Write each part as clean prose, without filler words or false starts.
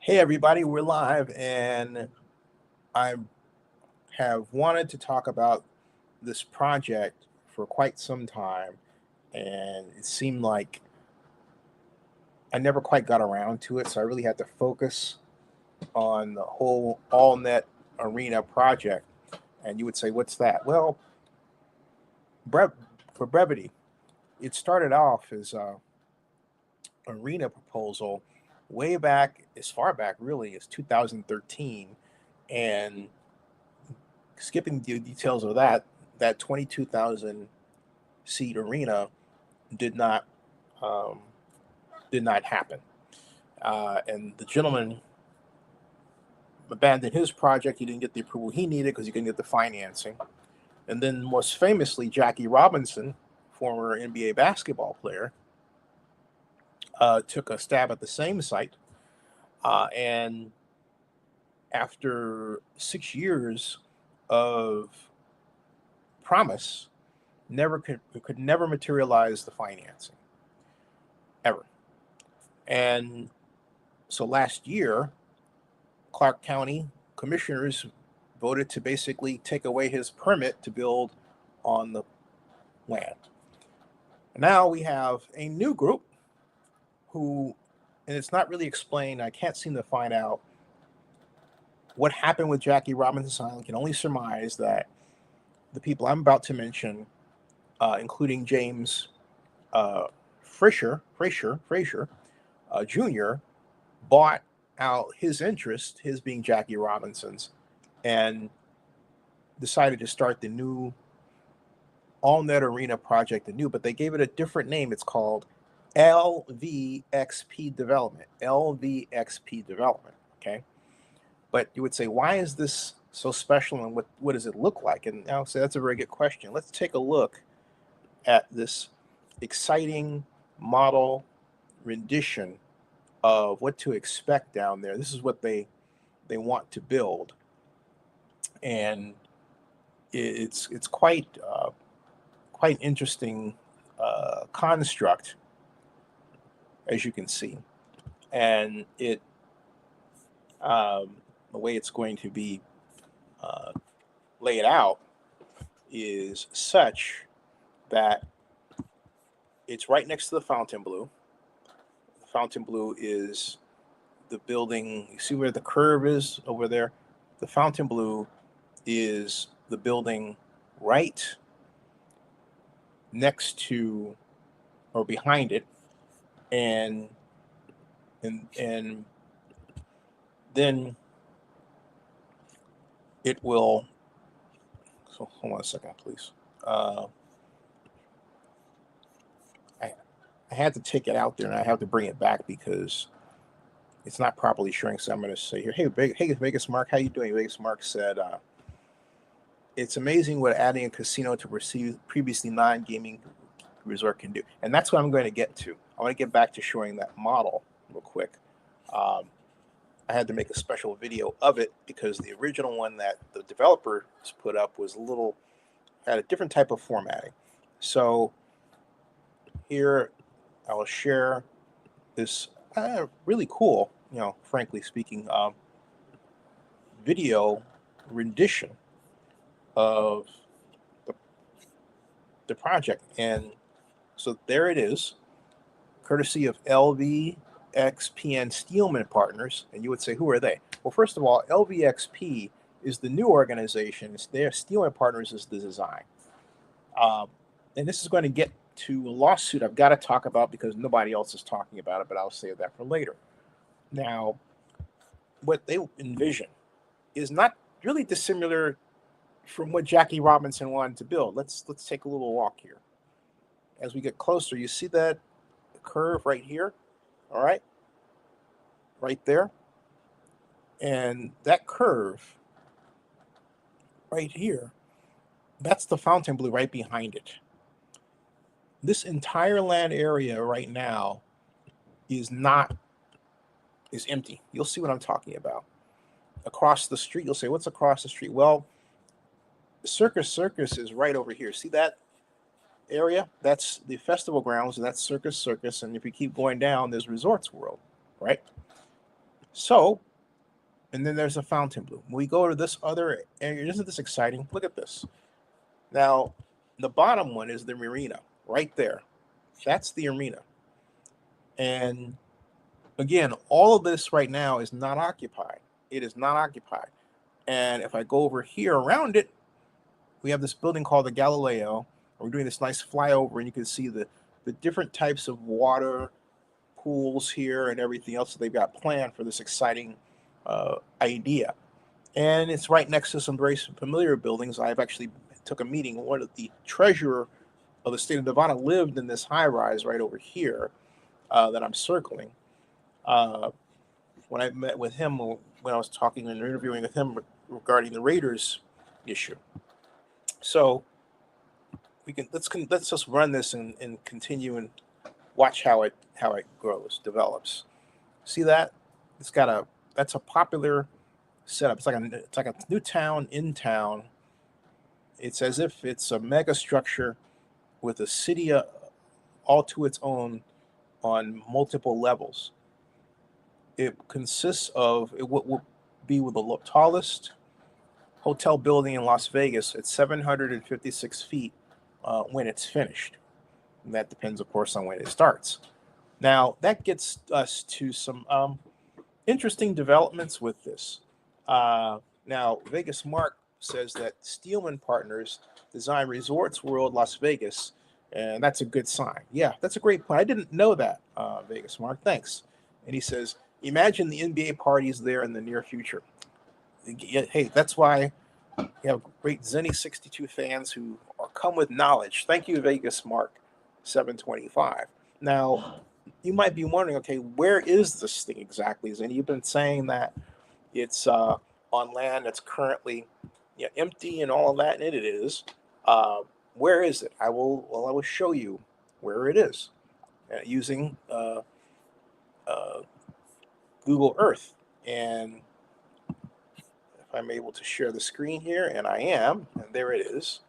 Hey everybody, we're live, and I have wanted to talk about this project for quite some time, and it seemed like I never quite got around to it, so I really had to focus on the whole AllNet Arena project. And you would say, what's that? Well, for brevity, it started off as a arena proposal way back, as far back really as 2013, and skipping the details of that 22,000 seat arena did not um, did not happen, and the gentleman abandoned his project. He didn't get the approval he needed because he couldn't get the financing. And then, most famously, Jackie Robinson, former NBA basketball player, took a stab at the same site, and after 6 years of promise, never could never materialize the financing ever. And so last year, Clark County commissioners voted to basically take away his permit to build on the land. And now we have a new group who, and it's not really explained, I can't seem to find out what happened with Jackie Robinson Island. I can only surmise that the people I'm about to mention, including James Frazier Jr., bought out his interest, his being Jackie Robinson's, and decided to start the new AllNet Arena project anew, but they gave it a different name. It's called LVXP Development. LVXP Development. Okay. But you would say, why is this so special, and what does it look like? And I'll say that's a very good question. Let's take a look at this exciting model rendition of what to expect down there. This is what they want to build, and it's quite interesting construct, as you can see, and it the way it's going to be laid out is such that it's right next to the Fontainebleau. The Fontainebleau is the building. You see where the curve is over there? The Fontainebleau is the building right next to or behind it, and then it will. So hold on a second, please. I had to take it out there, and I have to bring it back because it's not properly showing. So I'm going to say here, hey, Vegas Mark, how you doing? Vegas Mark said, it's amazing what adding a casino to previously non-gaming resort can do. And that's what I'm going to get to. I want to get back to showing that model real quick. I had to make a special video of it because the original one that the developers put up was had a different type of formatting. So here I will share this really cool, frankly speaking, video rendition of the project. And so there it is, courtesy of LVXP and Steelman Partners. And you would say, who are they? Well, first of all, LVXP is the new organization. It's their Steelman Partners is the design. And this is going to get to a lawsuit I've got to talk about because nobody else is talking about it, but I'll save that for later. Now, what they envision is not really dissimilar from what Jackie Robinson wanted to build. Let's take a little walk here. As we get closer, you see that curve right here, all right? Right there. And that curve right here, that's the Fontainebleau right behind it. This entire land area right now is empty. You'll see what I'm talking about. Across the street, you'll say, what's across the street? Well, Circus is right over here. See that area? That's the festival grounds, and that's Circus. And if you keep going down, there's Resorts World, right? So, and then there's a Fontainebleau. We go to this other area. Isn't this exciting? Look at this. Now, the bottom one is the marina right there. That's the arena. And again, all of this right now is not occupied. It is not occupied. And if I go over here around it, we have this building called the Galileo. We're doing this nice flyover, and you can see the different types of water pools here and everything else that they've got planned for this exciting idea. And it's right next to some very familiar buildings. I've actually took a meeting. One of the treasurer of the state of Nevada lived in this high rise right over here that I'm circling. When I met with him, when I was talking and interviewing with him regarding the Raiders issue. So we can let's just run this and continue and watch how it grows, develops. See that? That's a popular setup. It's like a new town in town. It's as if it's a mega structure with a city all to its own on multiple levels. It consists of it will be with the tallest hotel building in Las Vegas at 756 feet when it's finished. And that depends, of course, on when it starts. Now, that gets us to some interesting developments with this. Now, Vegas Mark says that Steelman Partners design Resorts World Las Vegas, and that's a good sign. Yeah, that's a great point. I didn't know that, Vegas Mark. Thanks. And he says, imagine the NBA parties there in the near future. Hey, that's why we have great Zenny 62 fans who come with knowledge. Thank you, Vegas Mark 725. Now, you might be wondering, okay, where is this thing exactly? And you've been saying that it's on land that's currently empty and all of that, and it is. Where is it? I will show you where it is using Google Earth. And if I'm able to share the screen here, and I am, and there it is.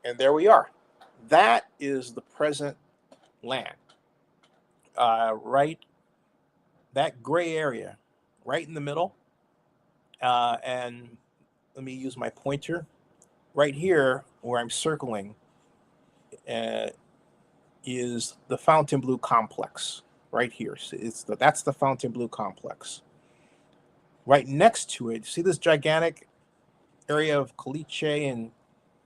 And there we are. That is the present land. Right, that gray area, right in the middle. And let me use my pointer. Right here, where I'm circling, is the Fontainebleau complex. Right here, so that's the Fontainebleau complex. Right next to it, see this gigantic area of caliche and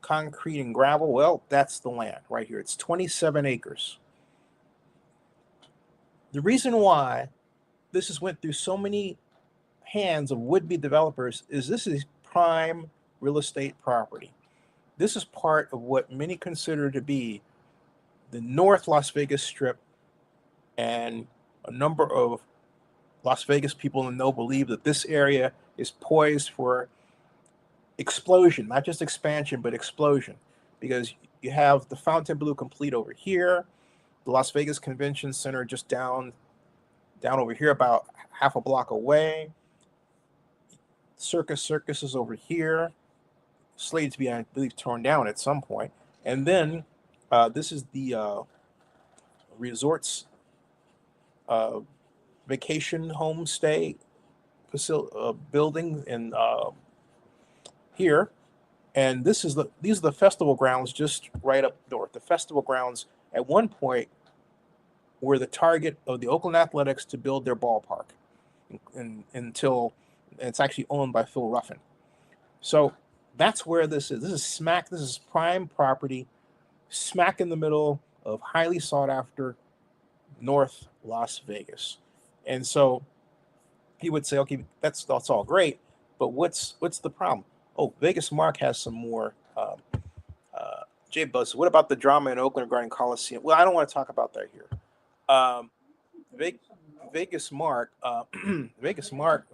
concrete and gravel? Well, that's the land right here. It's 27 acres. The reason why this has went through so many hands of would-be developers is this is prime real estate property. This is part of what many consider to be the North Las Vegas Strip, and a number of Las Vegas people in the know believe that this area is poised for explosion, not just expansion, but explosion, because you have the Fontainebleau complete over here, the Las Vegas Convention Center just down over here, about half a block away. Circus is over here, slated to be, I believe, torn down at some point. And then this is the resorts vacation homestay facility building in here. And these are the festival grounds just right up north. The festival grounds at one point were the target of the Oakland Athletics to build their ballpark, until it's actually owned by Phil Ruffin. So that's where this is. This is prime property, smack in the middle of highly sought after North Las Vegas. And so he would say, okay, that's all great, but what's the problem? Oh, Vegas Mark has some more. Jay Buzz, what about the drama in Oakland regarding Coliseum? Well, I don't want to talk about that here. Um, Vegas Mark, Vegas Mark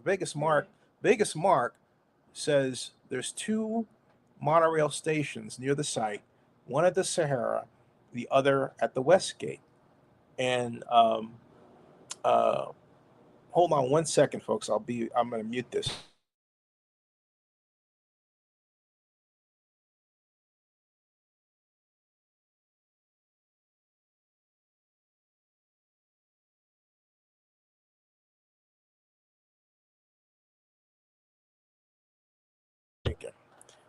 says there's two monorail stations near the site, one at the Sahara, the other at the West Gate. And hold on one second, folks. I'm going to mute this.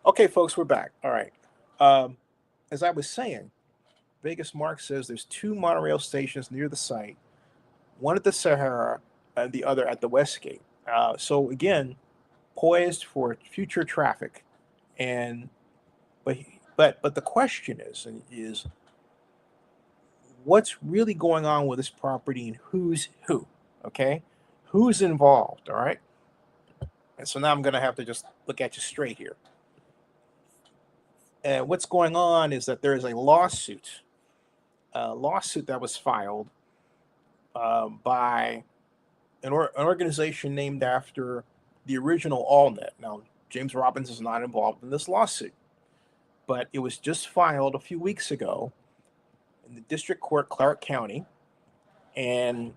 Okay, folks, we're back. All right. Um, as I was saying, Vegas Mark says there's two monorail stations near the site, one at the Sahara and the other at the Westgate. So again, poised for future traffic, and but but the question is what's really going on with this property and who's who? Okay, who's involved? All right, and so now I'm going to have to just look at you straight here. And what's going on is that there is a lawsuit that was filed by an organization named after the original AllNet. Now, James Robbins is not involved in this lawsuit, but it was just filed a few weeks ago in the District Court, Clark County, and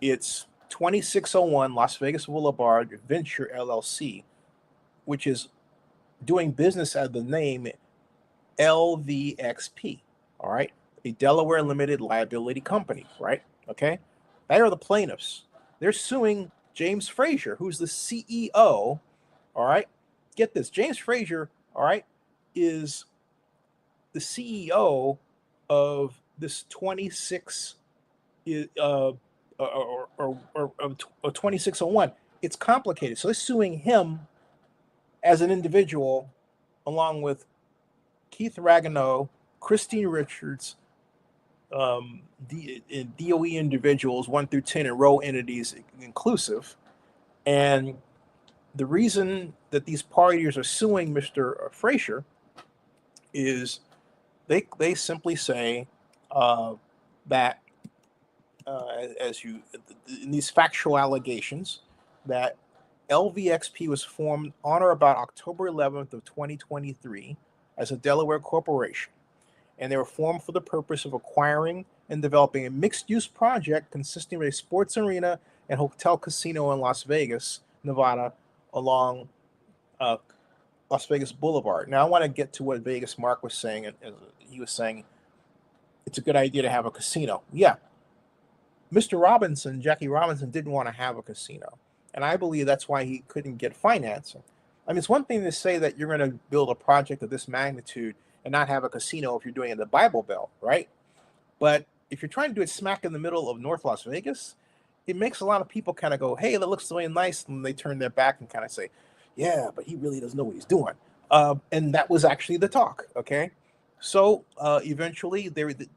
it's 2601 Las Vegas Boulevard Venture LLC, which is doing business as the name LVXP, all right? A Delaware limited liability company, right? Okay? They are the plaintiffs. They're suing James Frazier, who's the CEO, all right? Get this, James Frazier, all right, is the CEO of this 26 or 2601. It's complicated. So they're suing him as an individual along with Keith Ragano, Christine Richards, DOE individuals 1 through 10 and row entities inclusive. And the reason that these parties are suing Mr. Frazier is they simply say that as you in these factual allegations that LVXP was formed on or about October 11th of 2023 as a Delaware corporation, and they were formed for the purpose of acquiring and developing a mixed-use project consisting of a sports arena and hotel casino in Las Vegas, Nevada, along Las Vegas Boulevard. Now, I want to get to what Vegas Mark was saying. He was saying it's a good idea to have a casino. Yeah, Mr. Robinson, Jackie Robinson, didn't want to have a casino, and I believe that's why he couldn't get financing. I mean, it's one thing to say that you're going to build a project of this magnitude and not have a casino if you're doing it in the Bible Belt, right? But if you're trying to do it smack in the middle of North Las Vegas, it makes a lot of people kind of go, hey, that looks really nice. And they turn their back and kind of say, yeah, but he really doesn't know what he's doing. And that was actually the talk, okay? So eventually, the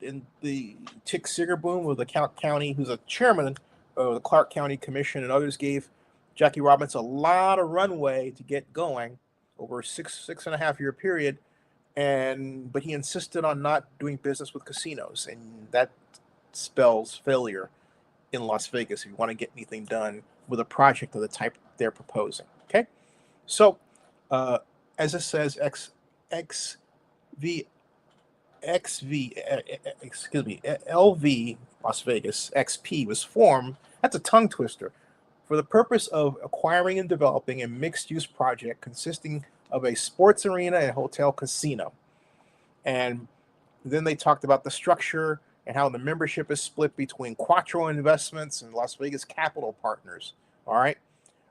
Tick Sigerboom of the Clark County, who's a chairman of the Clark County Commission, and others gave Jackie Robinson a lot of runway to get going over a six and a half year period. But he insisted on not doing business with casinos, and that spells failure in Las Vegas if you want to get anything done with a project of the type they're proposing. Okay, so as it says, LV Las Vegas XP was formed. That's a tongue twister. For the purpose of acquiring and developing a mixed-use project consisting of a sports arena and hotel casino. And then they talked about the structure and how the membership is split between Quattro Investments and Las Vegas Capital Partners. All right.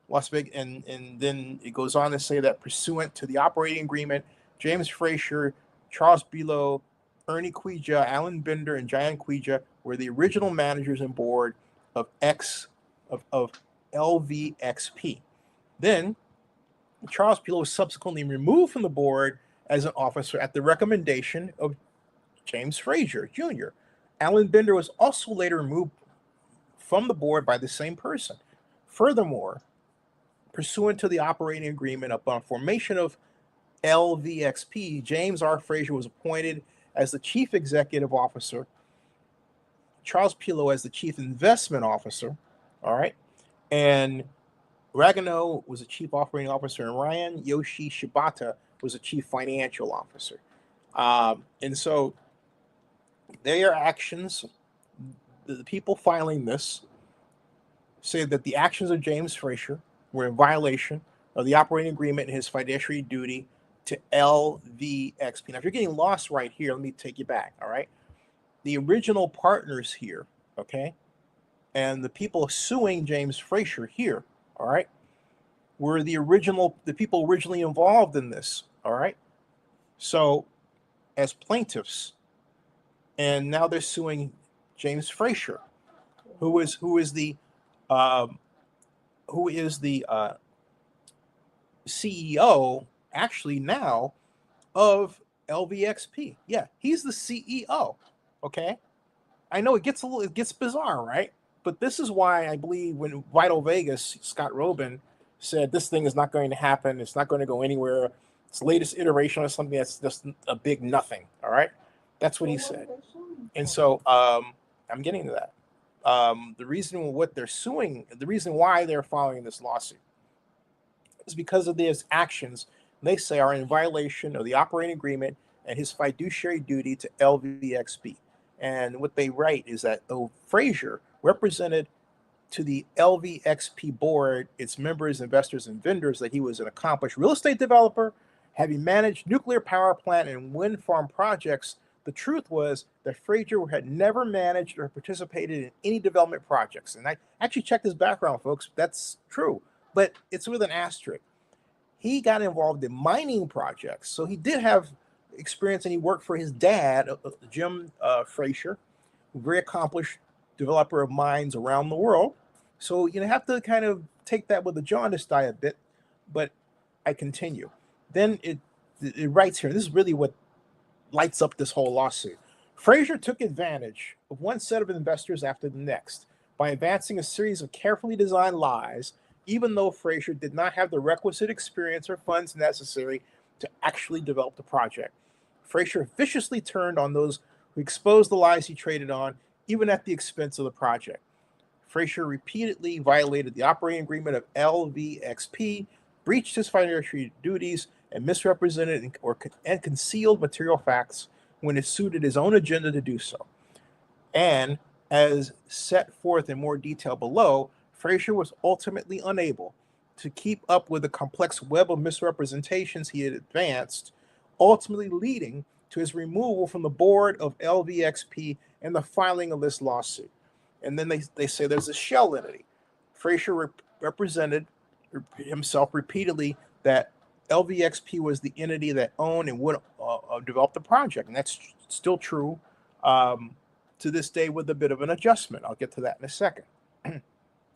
Las Vegas, and then it goes on to say that pursuant to the operating agreement, James Frazier, Charles Below, Ernie Quija, Alan Bender, and Diane Quija were the original managers and board of LVXP. Then Charles Below was subsequently removed from the board as an officer at the recommendation of James Frazier Jr. Alan Bender was also later removed from the board by the same person. Furthermore, pursuant to the operating agreement upon formation of LVXP, James R. Frazier was appointed as the chief executive officer, Charles Pillow as the chief investment officer, all right, and Ragano was the chief operating officer, and Ryan Yoshi Shibata was the chief financial officer. And so their actions, the people filing this, say that the actions of James Frazier were in violation of the operating agreement and his fiduciary duty to LVXP. Now, if you're getting lost right here, let me take you back, all right? The original partners here, okay, and the people suing James Frazier here, all right, were the people originally involved in this, All right. So as plaintiffs, and now they're suing James Frazier, who is um, CEO actually now of LVXP. Yeah, he's the CEO. Okay, I know it gets bizarre, right? But this is why I believe when Vital Vegas, Scott Robin, said this thing is not going to happen, it's not going to go anywhere. It's the latest iteration of something that's just a big nothing. All right, that's what he said. And so I'm getting to that. The reason the reason why they're filing this lawsuit is because of his actions they say are in violation of the operating agreement and his fiduciary duty to LVXP. And what they write is that though Frazier represented to the LVXP board, its members, investors, and vendors that he was an accomplished real estate developer, having managed nuclear power plant and wind farm projects, the truth was that Frazier had never managed or participated in any development projects. And I actually checked his background, folks. That's true, but it's with an asterisk. He got involved in mining projects. So he did have experience, and he worked for his dad, Jim Frazier, a very accomplished developer of mines around the world. So you have to kind of take that with a jaundiced eye a bit, but I continue. Then it writes here, this is really what lights up this whole lawsuit. Frazier took advantage of one set of investors after the next by advancing a series of carefully designed lies, even though Frazier did not have the requisite experience or funds necessary to actually develop the project. Frazier viciously turned on those who exposed the lies he traded on, even at the expense of the project. Frazier repeatedly violated the operating agreement of LVXP, breached his financial duties, and misrepresented and concealed material facts when it suited his own agenda to do so. And as set forth in more detail below, Frazier was ultimately unable to keep up with the complex web of misrepresentations he had advanced, ultimately leading to his removal from the board of LVXP and the filing of this lawsuit. And then they say there's a shell entity. Frazier represented himself repeatedly that LVXP was the entity that owned and would develop the project. And that's still true to this day with a bit of an adjustment. I'll get to that in a second.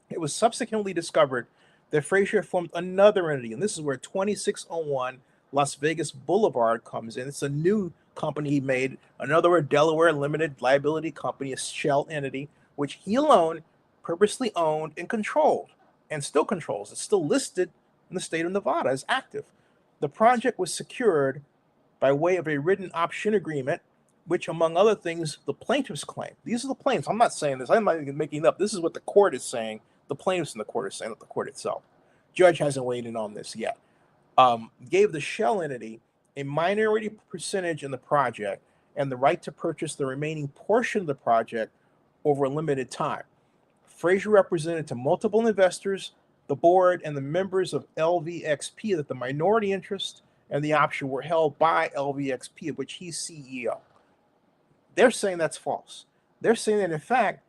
It was subsequently discovered that Frazier formed another entity, and this is where 2601 Las Vegas Boulevard comes in. It's a new company he made, another Delaware limited liability company, a shell entity, which he alone purposely owned and controlled, and still controls. It's still listed in the state of Nevada as active. The project was secured by way of a written option agreement, which, among other things, the plaintiffs claim. These are the plaintiffs. I'm not saying this. I'm not even making it up. This is what the court is saying. The plaintiffs in the court are saying, not the court itself. Judge hasn't weighed in on this yet. Gave the shell entity a minority percentage in the project and the right to purchase the remaining portion of the project over a limited time. Frazier represented to multiple investors, the board, and the members of LVXP that the minority interest and the option were held by LVXP, of which he's CEO. They're saying that's false. They're saying that, in fact,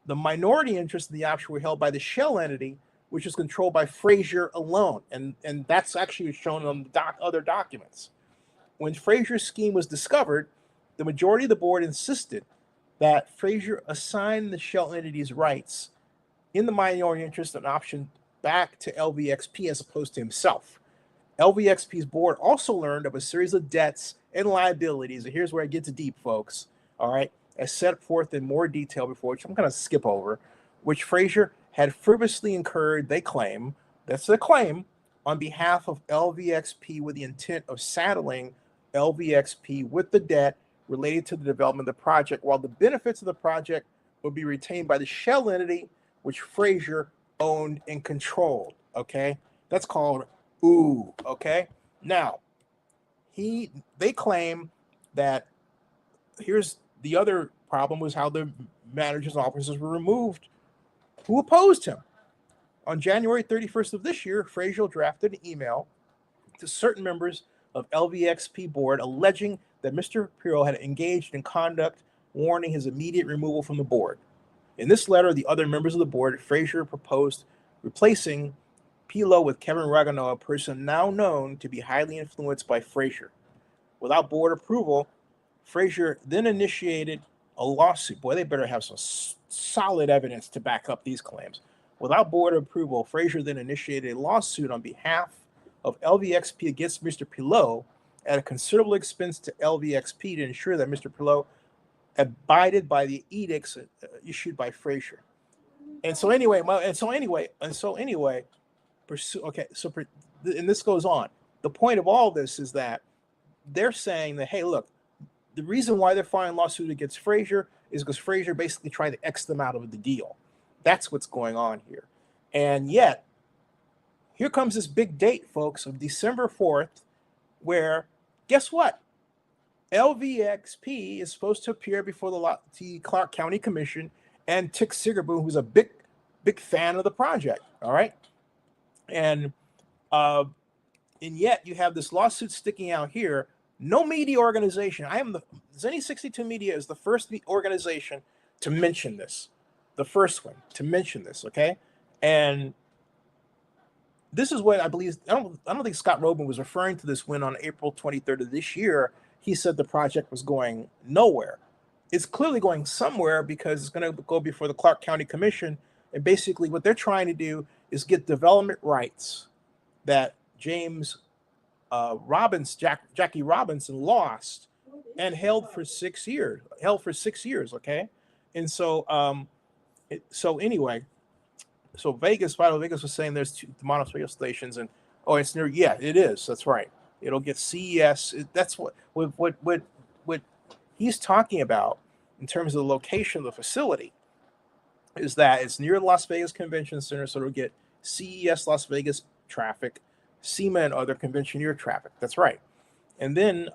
the minority interest in the option were held by the shell entity, which is controlled by Frazier alone. And that's actually shown on the other documents. When Frazier's scheme was discovered, the majority of the board insisted that Frazier assign the shell entity's rights in the minority interest and option back to LVXP as opposed to himself. LVXP's board also learned of a series of debts and liabilities, and here's where it gets deep, folks, all right, as set forth in more detail before, which I'm going to skip over, which Frazier had frivolously incurred, they claim, that's the claim, on behalf of LVXP with the intent of saddling LVXP with the debt related to the development of the project, while the benefits of the project would be retained by the shell entity, which Frazier owned and controlled, okay? That's called ooh, okay? Now, they claim that here's the other problem was how the managers and officers were removed who opposed him. On January 31st of this year, Frazier drafted an email to certain members of LVXP board alleging that Mr. Pirro had engaged in conduct warranting his immediate removal from the board. In this letter, the other members of the board, Frazier proposed replacing Pilo with Kevin Ragano, a person now known to be highly influenced by Frazier. Without board approval, Frazier then initiated a lawsuit. Boy, they better have some solid evidence to back up these claims. Without board approval, Frazier then initiated a lawsuit on behalf of LVXP against Mr. Pilot at a considerable expense to LVXP to ensure that Mr. Pilot abided by the edicts issued by Frazier. And so anyway, and this goes on. The point of all this is that they're saying that, hey, look, the reason why they're filing a lawsuit against Frazier is because Frazier basically tried to X them out of the deal. That's what's going on here. And yet, here comes this big date, folks, of December 4th, where, guess what? LVXP is supposed to appear before the Clark County Commission, and Tick Sigerboom, who's a big fan of the project, all right? And yet you have this lawsuit sticking out here. No media organization. Zenny 62 Media is the first organization to mention this. The first one to mention this, okay? And this is what I believe. I don't think Scott Robin was referring to this when on April 23rd of this year, he said the project was going nowhere. It's clearly going somewhere because it's going to go before the Clark County Commission. And basically what they're trying to do is get development rights that Jackie Robinson lost and held for 6 years. Okay. And so, Vital Vegas was saying there's 2 Monos radio stations, and it's near. Yeah, it is. That's right. It'll get CES. That's what he's talking about in terms of the location of the facility. Is that it's near the Las Vegas Convention Center, so it'll get CES Las Vegas traffic, SEMA and other convention traffic. That's right. And then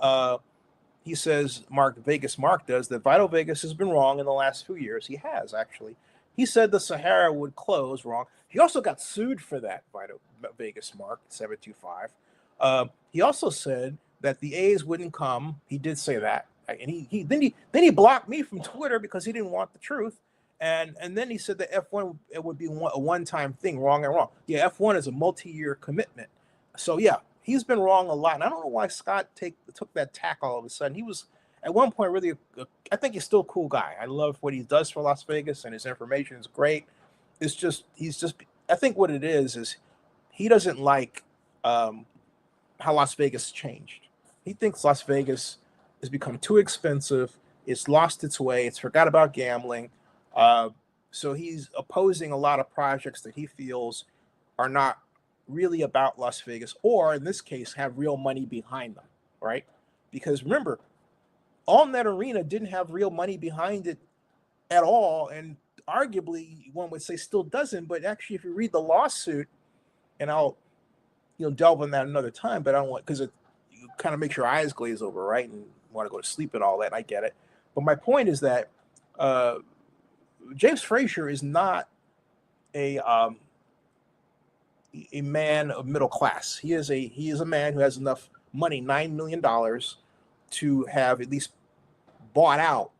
he says, Mark does, that Vital Vegas has been wrong in the last few years. He has, actually. He said the Sahara would close, wrong. He also got sued for that, Vital Vegas Mark 725. He also said that the A's wouldn't come. He did say that. And then he blocked me from Twitter because he didn't want the truth. And then he said that F1 it would be a one-time thing, wrong. Yeah, F1 is a multi-year commitment. So yeah, he's been wrong a lot. And I don't know why Scott took that tack all of a sudden. He was at one point really, I think he's still a cool guy. I love what he does for Las Vegas, and his information is great. I think what it is he doesn't like how Las Vegas changed. He thinks Las Vegas has become too expensive. It's lost its way. It's forgot about gambling. So he's opposing a lot of projects that he feels are not really about Las Vegas, or in this case, have real money behind them, right? Because remember, AllNet Arena didn't have real money behind it at all, and arguably, one would say still doesn't, but actually, if you read the lawsuit, and I'll delve on that another time, but I don't want, because it kind of makes your eyes glaze over, right? And want to go to sleep and all that, I get it. But my point is that James Frazier is not a man of middle class. He is a man who has enough money, $9 million, to have at least bought out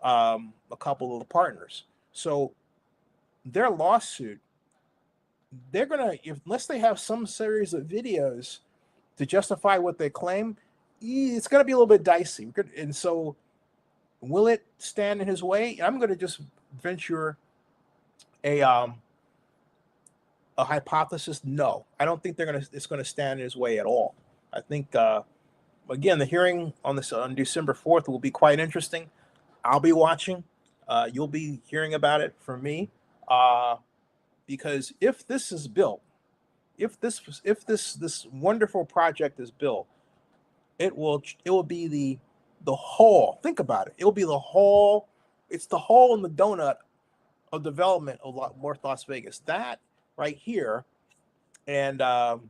a couple of the partners. So their lawsuit, they're gonna, unless they have some series of videos to justify what they claim, it's gonna be a little bit dicey. And so, will it stand in his way? I'm gonna just venture a hypothesis. No, I don't think it's gonna stand in his way at all. I think again, the hearing on December 4th will be quite interesting. I'll be watching. You'll be hearing about it from me, because if this is built, if this wonderful project is built, it will be the whole. Think about it. It will be the whole. It's the hole in the donut of development of North Las Vegas. That right here, and and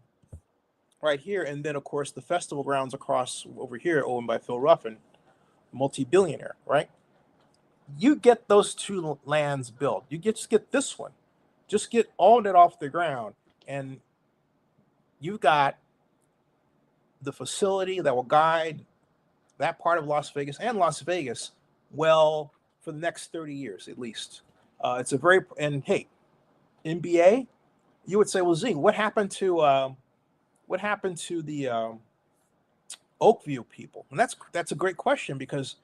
then of course the festival grounds across over here, owned by Phil Ruffin, multi-billionaire, right? You get those two lands built. Just get this one. Just get all that off the ground, and you've got the facility that will guide that part of Las Vegas and Las Vegas well for the next 30 years at least. It's a very, and hey, NBA, You would say, well, Z, what happened to the Oakview people? And that's a great question, because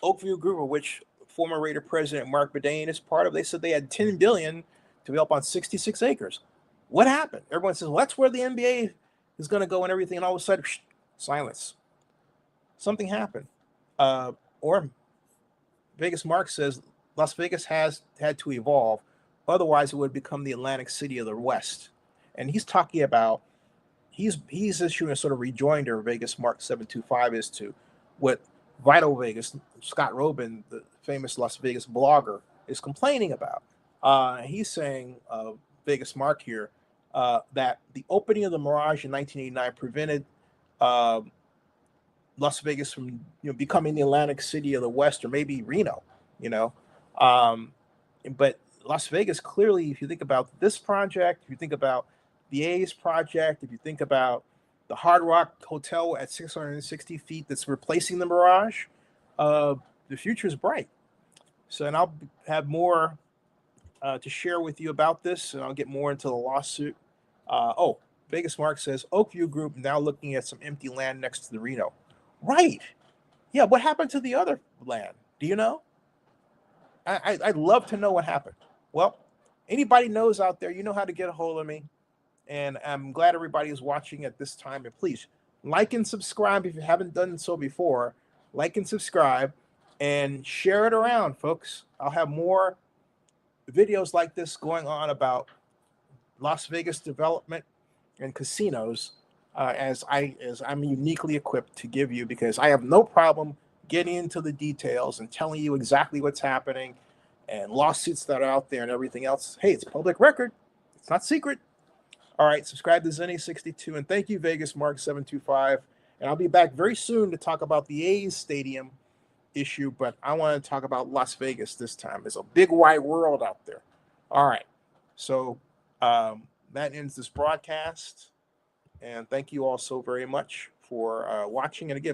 Oakview Group, of which former Raider president Mark Bedane is part of, they said they had $10 billion to develop on 66 acres. What happened? Everyone says, well, that's where the NBA is going to go and everything, and all of a sudden, silence. Something happened. Or Vegas Mark says Las Vegas has had to evolve, otherwise it would become the Atlantic City of the West. And he's talking about, he's issuing a sort of rejoinder, Vegas Mark 725, is to what Vital Vegas, Scott Robin, the famous Las Vegas blogger, is complaining about. He's saying, Vegas Mark here, that the opening of the Mirage in 1989 prevented Las Vegas from becoming the Atlantic City of the West, or maybe Reno, but Las Vegas, clearly, if you think about this project, if you think about the A's project, if you think about the Hard Rock Hotel at 660 feet that's replacing the Mirage, the future is bright. So, and I'll have more to share with you about this, and I'll get more into the lawsuit. Vegas Mark says Oakview Group now looking at some empty land next to the Reno. Right. Yeah, what happened to the other land? Do you know? I'd love to know what happened. Well, anybody knows out there, you know how to get a hold of me. And I'm glad everybody is watching at this time. And please like and subscribe if you haven't done so before. Like and subscribe and share it around, folks. I'll have more videos like this going on about Las Vegas development and casinos as I'm uniquely equipped to give you, because I have no problem getting into the details and telling you exactly what's happening and lawsuits that are out there and everything else. Hey, it's public record. It's not secret. All right, subscribe to Zenny62, and thank you, Vegas Mark 725. And I'll be back very soon to talk about the A's stadium issue, but I want to talk about Las Vegas this time. There's a big wide world out there. All right, so that ends this broadcast, and thank you all so very much for watching. And again,